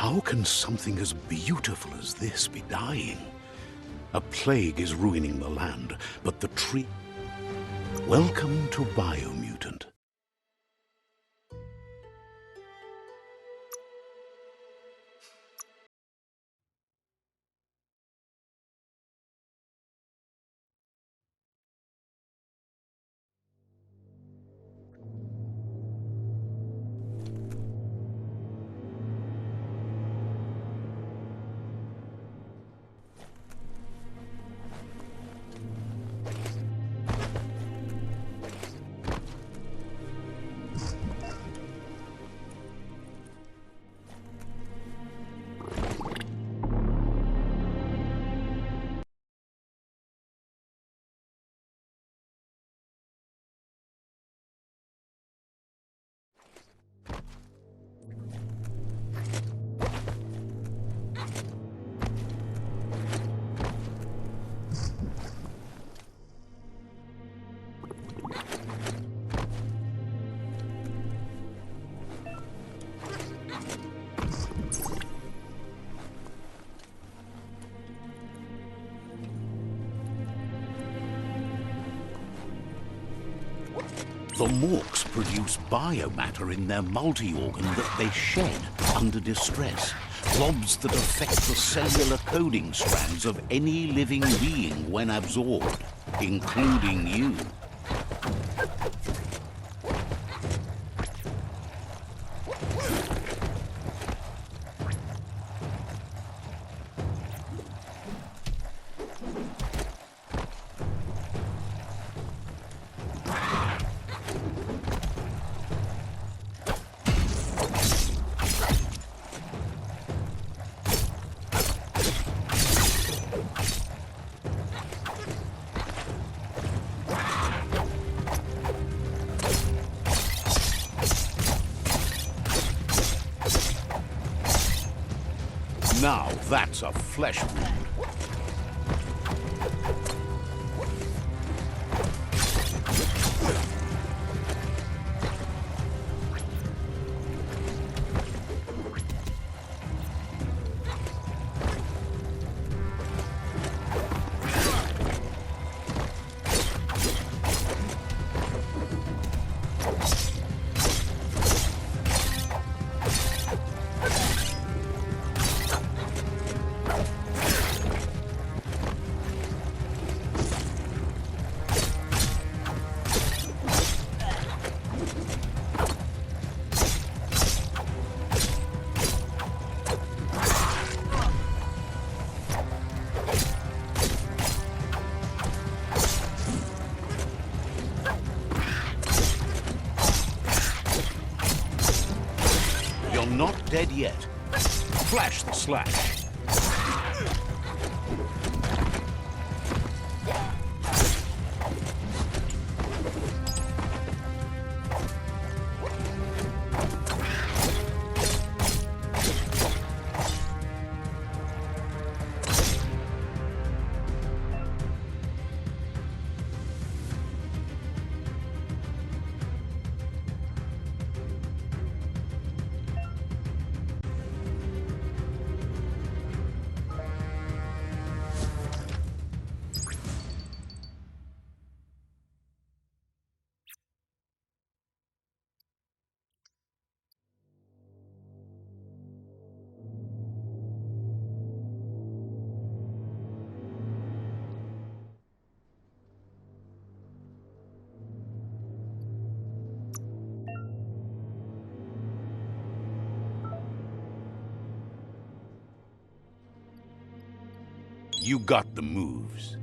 How can something as beautiful as this be dying? A plague is ruining the land, but the tree... Welcome to Biomutant. The morks produce biomatter in their multi-organ that they shed under distress. Blobs that affect the cellular coding strands of any living being when absorbed, including you. Now that's a flesh wound. Not dead yet. Flash the slash. You got the moves.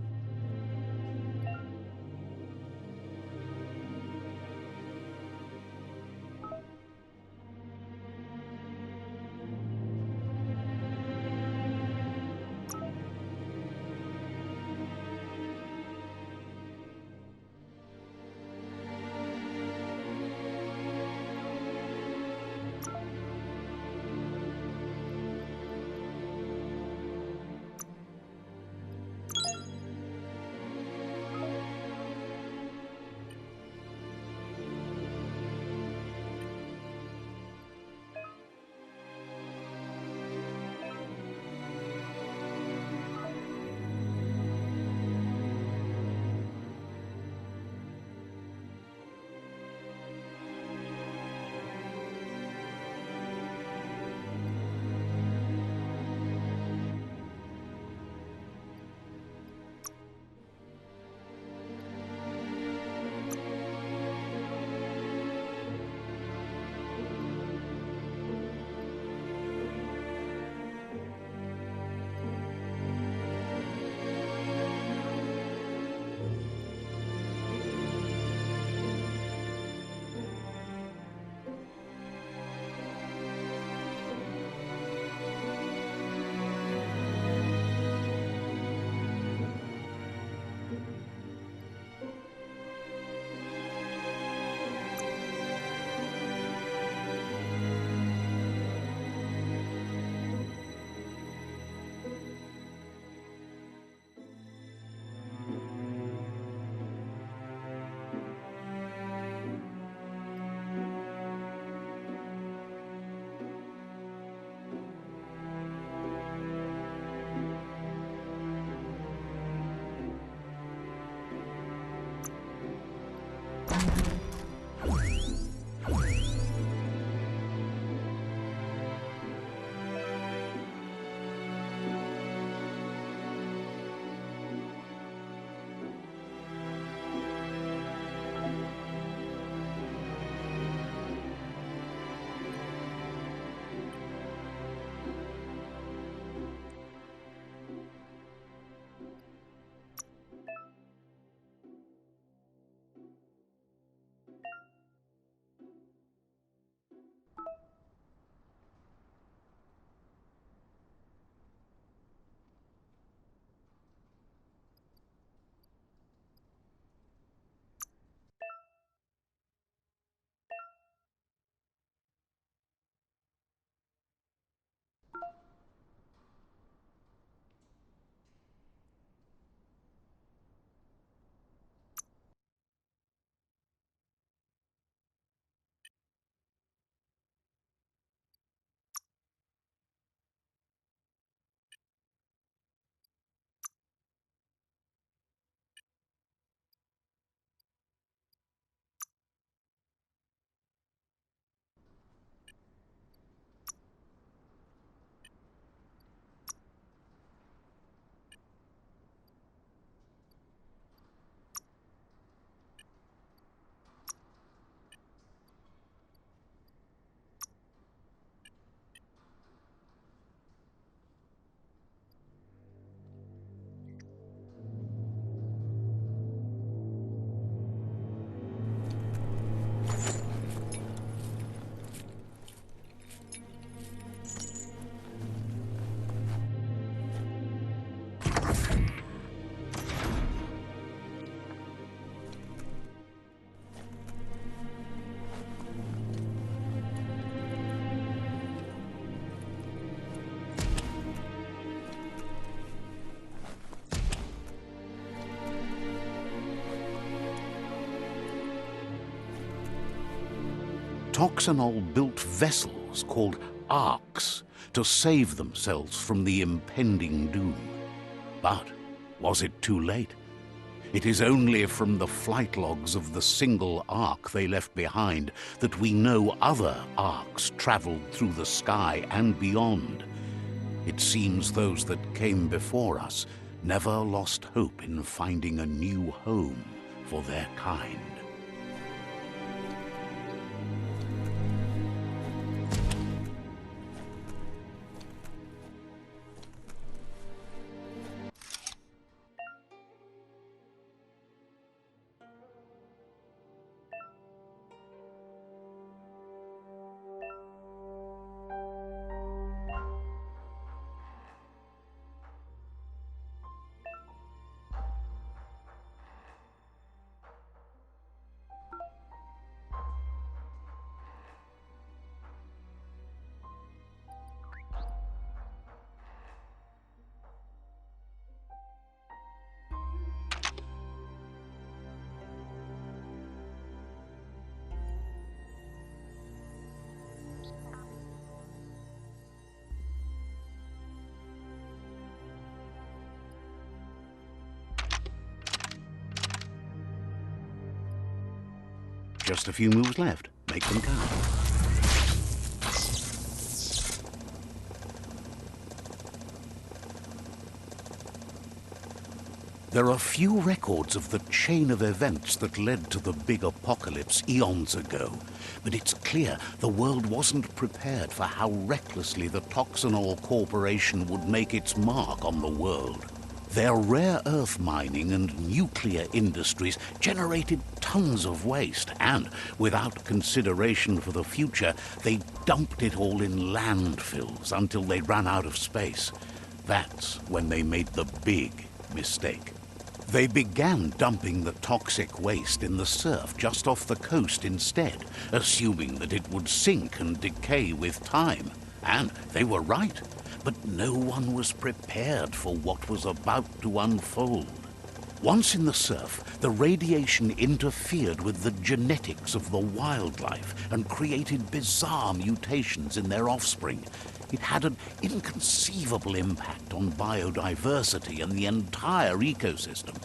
Toxanol built vessels called arks to save themselves from the impending doom. But was it too late? It is only from the flight logs of the single ark they left behind that we know other arks traveled through the sky and beyond. It seems those that came before us never lost hope in finding a new home for their kind. Just a few moves left. Make them count. There are few records of the chain of events that led to the big apocalypse eons ago, but it's clear the world wasn't prepared for how recklessly the Toxanol Corporation would make its mark on the world. Their rare earth mining and nuclear industries generated tons of waste, and without consideration for the future, they dumped it all in landfills until they ran out of space. That's when they made the big mistake. They began dumping the toxic waste in the surf just off the coast instead, assuming that it would sink and decay with time. And they were right. But no one was prepared for what was about to unfold. Once in the surf, the radiation interfered with the genetics of the wildlife and created bizarre mutations in their offspring. It had an inconceivable impact on biodiversity and the entire ecosystem.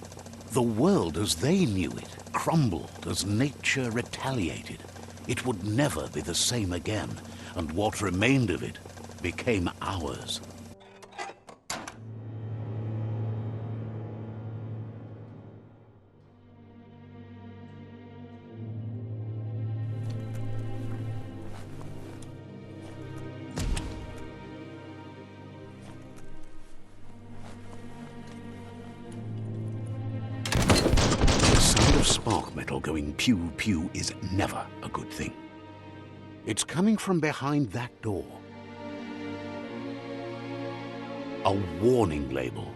The world as they knew it crumbled as nature retaliated. It would never be the same again, and what remained of it became ours. The sound of spark metal going pew pew is never a good thing. It's coming from behind that door. A warning label.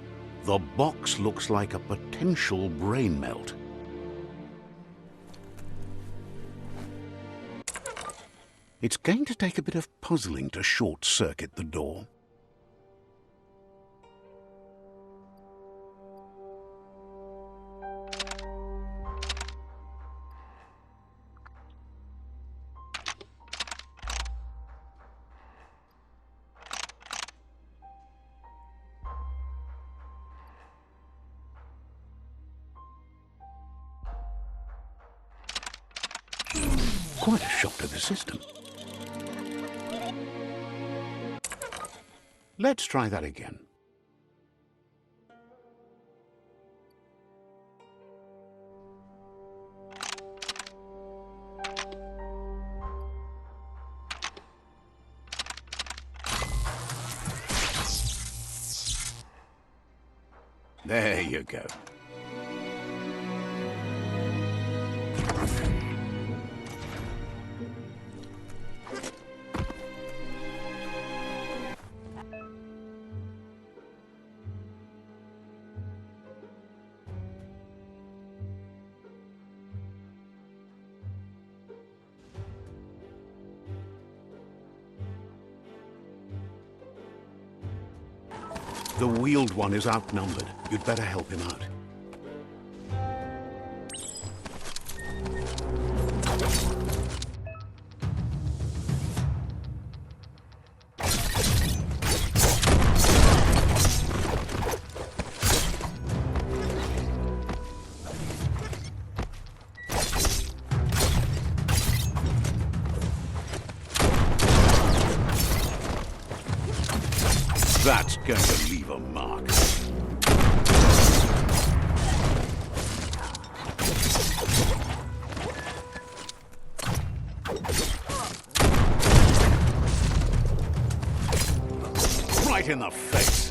The box looks like a potential brain melt. It's going to take a bit of puzzling to short-circuit the door. Quite a shock to the system. Let's try that again. There you go. The wheeled one is outnumbered. You'd better help him out. That's going to leave a mark. Right in the face.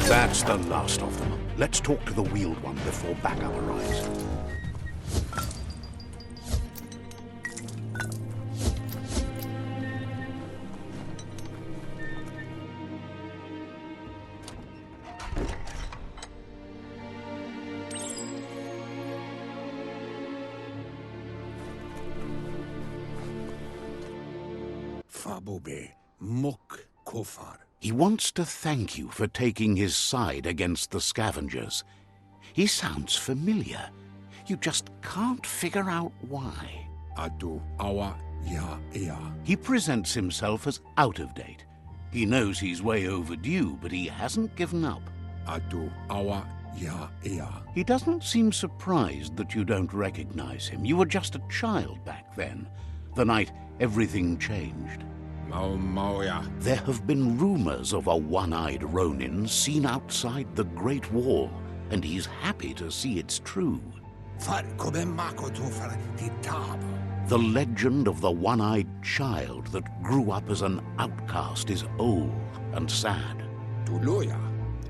That's the last of them. Let's talk to the wheeled one before backup arrives. Fabobe, Muk Kofar. He wants to thank you for taking his side against the scavengers. He sounds familiar. You just can't figure out why. Adu awa ya ea. He presents himself as out of date. He knows he's way overdue, but he hasn't given up. Adu awa ya ea. He doesn't seem surprised that you don't recognize him. You were just a child back then, the night everything changed. Mauya. There have been rumors of a one-eyed Ronin seen outside the Great Wall, and he's happy to see it's true. Far kobe makoto far titab. The legend of the one-eyed child that grew up as an outcast is old and sad. Tuloya.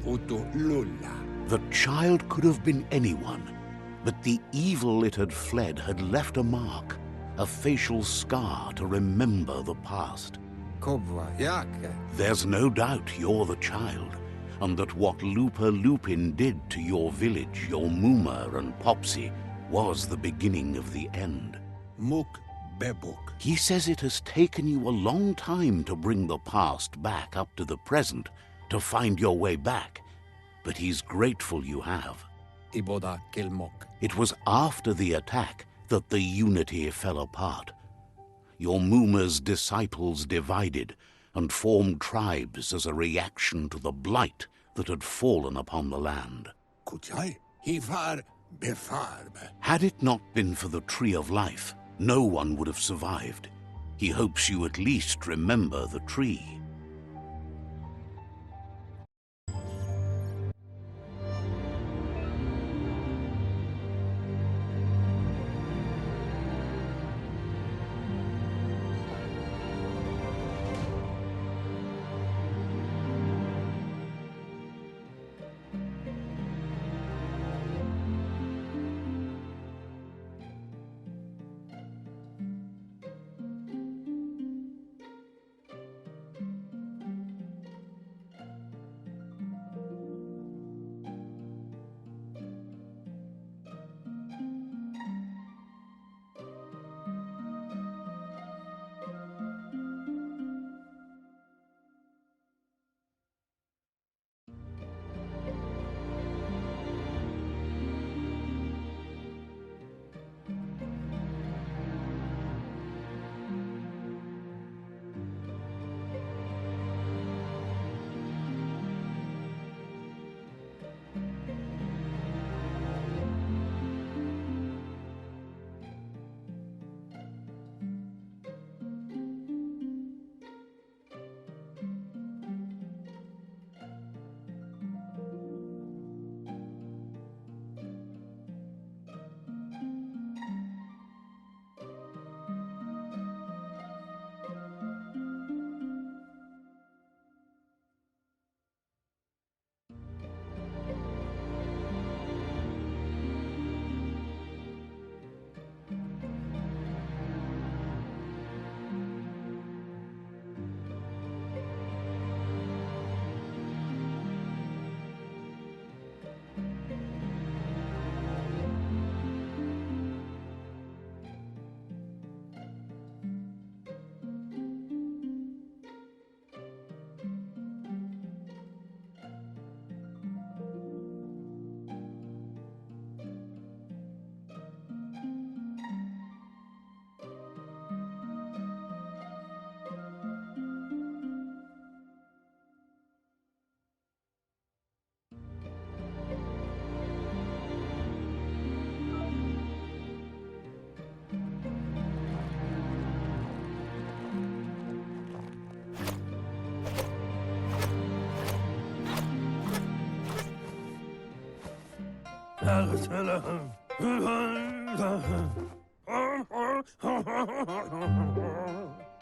Uto lula. The child could have been anyone, but the evil it had fled had left a mark, a facial scar to remember the past. Kobwa yake. There's no doubt you're the child, and that what Lupa Lupin did to your village, your Muma and Popsy, was the beginning of the end. Muk bebuk. He says it has taken you a long time to bring the past back up to the present, to find your way back, but he's grateful you have. Iboda kilmok. It was after the attack that the unity fell apart. Your Muma's disciples divided and formed tribes as a reaction to the blight that had fallen upon the land. Kuchai. Hifar befarb. Had it not been for the Tree of Life, no one would have survived. He hopes you at least remember the tree.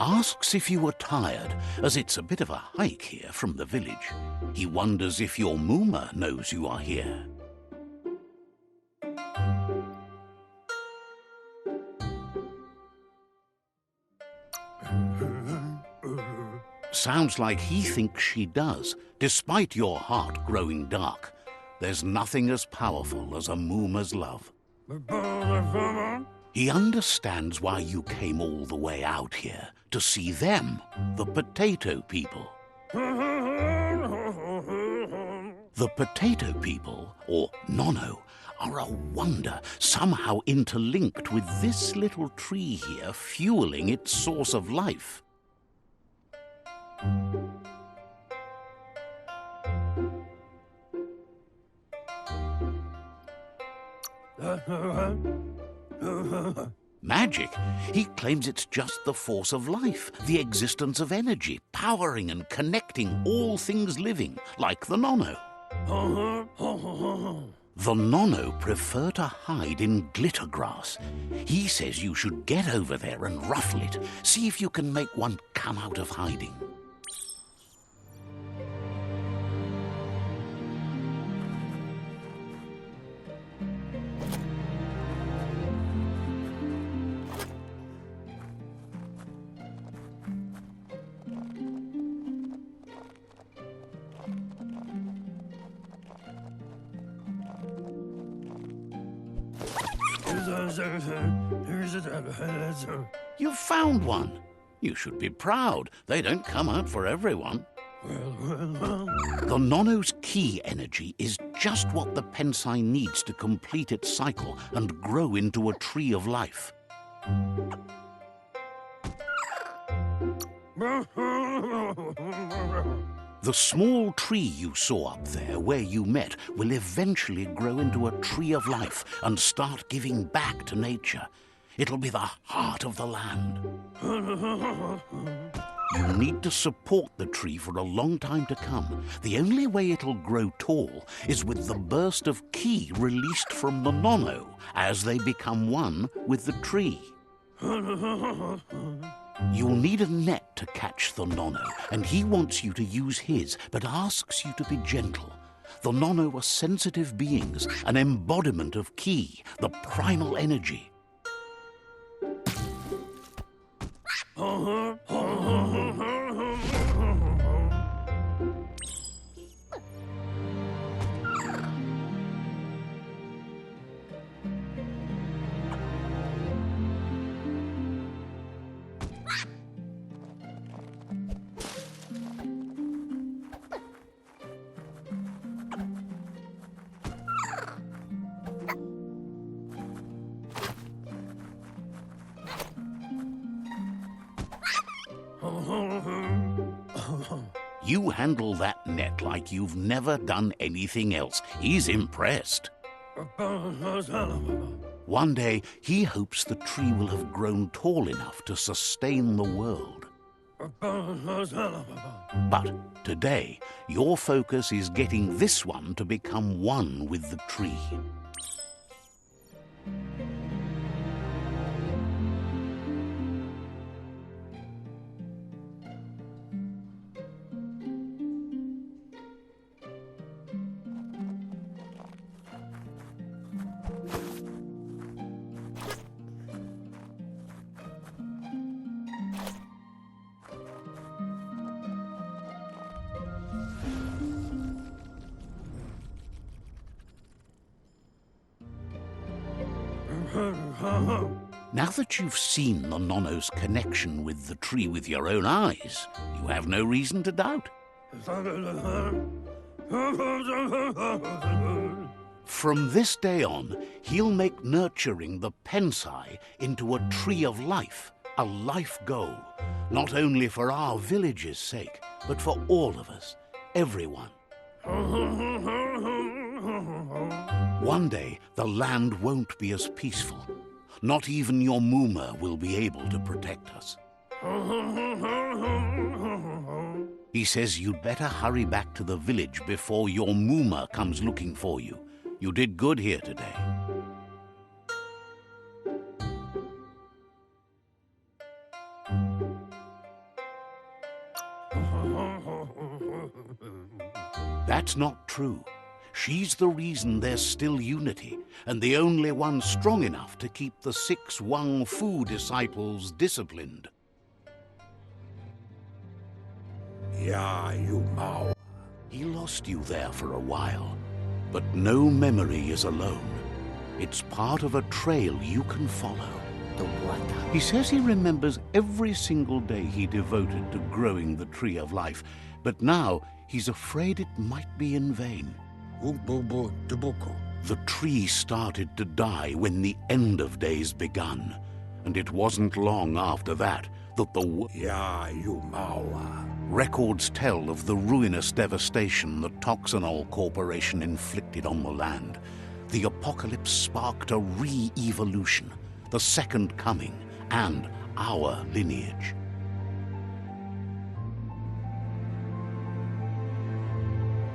Asks if you are tired, as it's a bit of a hike here from the village. He wonders if your Mooma knows you are here. Sounds like he thinks she does, despite your heart growing dark. There's nothing as powerful as a Mooma's love. He understands why you came all the way out here, to see them, the potato people. The potato people, or Nono, are a wonder, somehow interlinked with this little tree here, fueling its source of life. Magic? He claims it's just the force of life, the existence of energy, powering and connecting all things living, like the Nono. The Nono prefer to hide in glitter grass. He says you should get over there and ruffle it. See if you can make one come out of hiding. You've found one. You should be proud. They don't come out for everyone. The Nono's key energy is just what the Pensai needs to complete its cycle and grow into a tree of life. The small tree you saw up there where you met will eventually grow into a tree of life and start giving back to nature. It'll be the heart of the land. You need to support the tree for a long time to come. The only way it'll grow tall is with the burst of ki released from the Nono as they become one with the tree. You'll need a net to catch the Nono, and he wants you to use his, but asks you to be gentle. The Nono are sensitive beings, an embodiment of ki, the primal energy. You handle that net like you've never done anything else. He's impressed. One day, he hopes the tree will have grown tall enough to sustain the world. But today, your focus is getting this one to become one with the tree. Now that you've seen the Nono's connection with the tree with your own eyes, you have no reason to doubt. From this day on, he'll make nurturing the Pensai into a tree of life, a life goal, not only for our village's sake, but for all of us, everyone. One day, the land won't be as peaceful. Not even your Mooma will be able to protect us. He says you'd better hurry back to the village before your Mooma comes looking for you. You did good here today. That's not true. She's the reason there's still unity, and the only one strong enough to keep the 6 Wang Fu disciples disciplined. Ja, you Mao. He lost you there for a while, but no memory is alone. It's part of a trail you can follow. The what? He says he remembers every single day he devoted to growing the Tree of Life, but now he's afraid it might be in vain. Umbubu Dubuko. The tree started to die when the end of days begun, and it wasn't long after that that the Ja, you Mao. records tell of the ruinous devastation the Toxanol Corporation inflicted on the land. The apocalypse sparked a re-evolution, the second coming, and our lineage.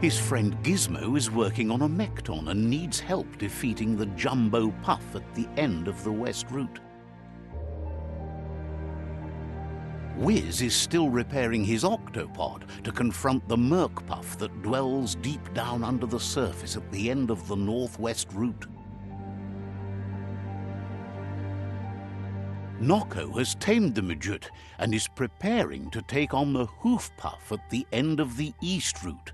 His friend Gizmo is working on a Mekton and needs help defeating the Jumbo Puff at the end of the West Route. Wiz is still repairing his octopod to confront the Merc Puff that dwells deep down under the surface at the end of the Northwest Route. Noko has tamed the Midget and is preparing to take on the Hoof Puff at the end of the East Route.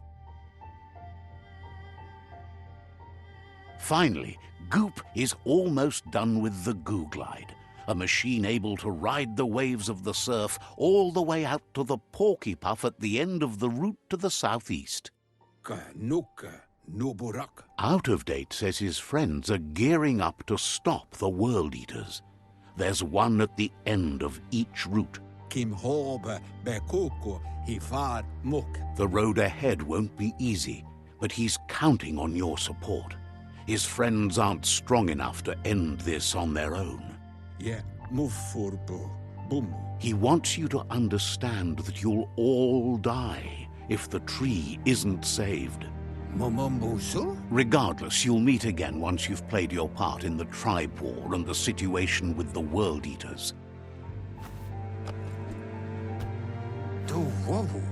Finally, Goop is almost done with the Googlide, a machine able to ride the waves of the surf all the way out to the Porky Puff at the end of the route to the southeast. Nuka Nuburak. Out of Date says his friends are gearing up to stop the World Eaters. There's one at the end of each route. Kim Hobe Bekuku Hifar Muk. The road ahead won't be easy, but he's counting on your support. His friends aren't strong enough to end this on their own. Yeah, Mufurbu Bum. He wants you to understand that you'll all die if the tree isn't saved. Momombusu? Regardless, you'll meet again once you've played your part in the tribe war and the situation with the World Eaters. Tu Wovu.